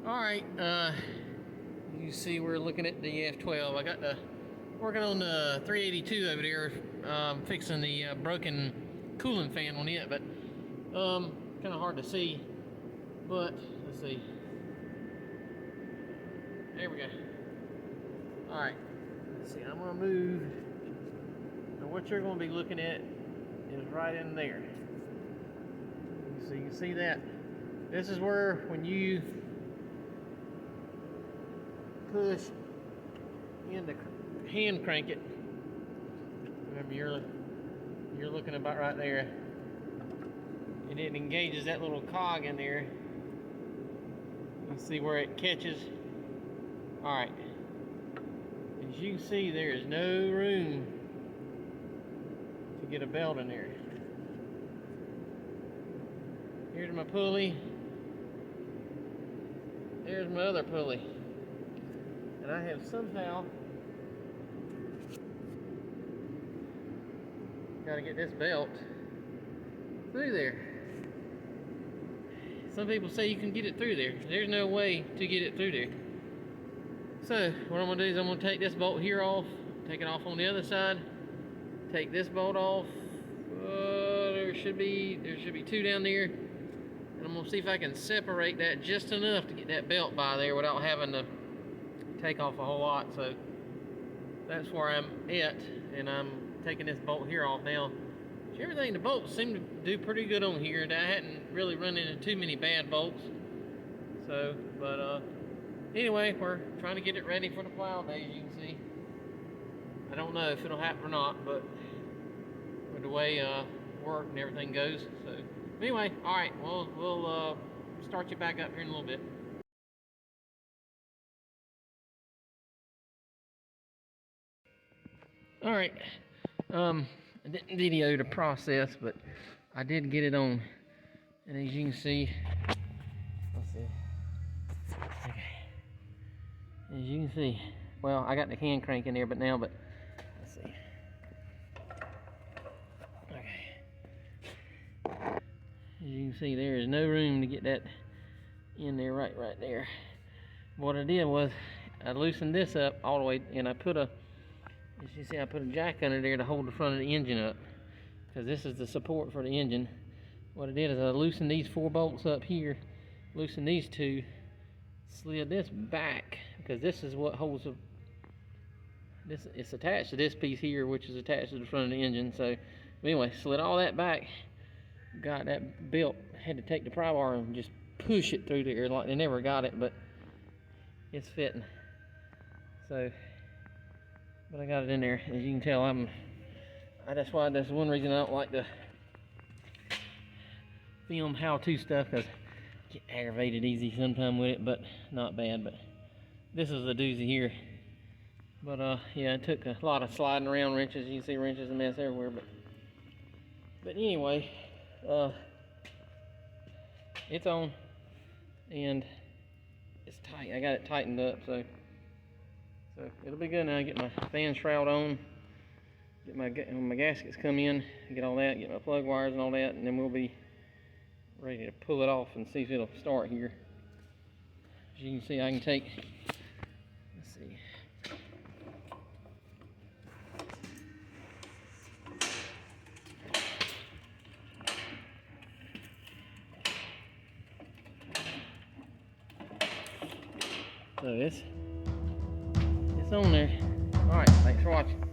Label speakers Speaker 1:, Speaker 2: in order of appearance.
Speaker 1: Alright, you see we're looking at the F12. I got the working on the 382 over there, fixing the broken cooling fan on it, but kind of hard to see, but let's see. There we go. Alright, let's see, I'm gonna move. Now what you're gonna be looking at is right in there. So you can see that. This is where when you push in the hand crank it, remember you're looking about right there, and it engages that little cog in there. You see where it catches. Alright, as you can see, there is no room to get a belt in there. Here's my pulley. There's my other pulley. And I have somehow got to get this belt through there. Some people say you can get it through there. There's no way to get it through there. So what I'm going to do is I'm going to take this bolt here off, take it off on the other side, take this bolt off. There should be two down there. And I'm going to see if I can separate that just enough to get that belt by there without having to take off a whole lot. So that's where I'm at, and I'm taking this bolt here off now. Everything, the bolts seem to do pretty good on here. I hadn't really run into too many bad bolts. So, but anyway, we're trying to get it ready for the plow day, as you can see. I don't know if it'll happen or not, but with the way work and everything goes. So anyway, all right, we'll start you back up here in a little bit. All right, I didn't video the process, but I did get it on, and as you can see, let's see. Okay. As you can see, well, I got the hand crank in there, but let's see. Okay. As you can see, there is no room to get that in there, right there. What I did was I loosened this up all the way, and I put a, as you see, I put a jack under there to hold the front of the engine up, because this is the support for the engine. What I did is I loosened these 4 bolts up here, loosened these 2, slid this back, because this is what holds this. It's attached to this piece here, which is attached to the front of the engine. So anyway, slid all that back, got that belt, had to take the pry bar and just push it through there. Like, they never got it, but it's fitting. So, but I got it in there. As you can tell, that's one reason I don't like to film how-to stuff, because I get aggravated easy sometimes with it, but not bad. But this is a doozy here. But yeah, it took a lot of sliding around wrenches. You can see wrenches and mess everywhere. But anyway, it's on, and it's tight. I got it tightened up, so it'll be good now. I get my fan shroud on, when my gaskets come in, get all that, get my plug wires and all that, and then we'll be ready to pull it off and see if it'll start here. As you can see, I can take, let's see. So it's on there. All right, thanks for watching.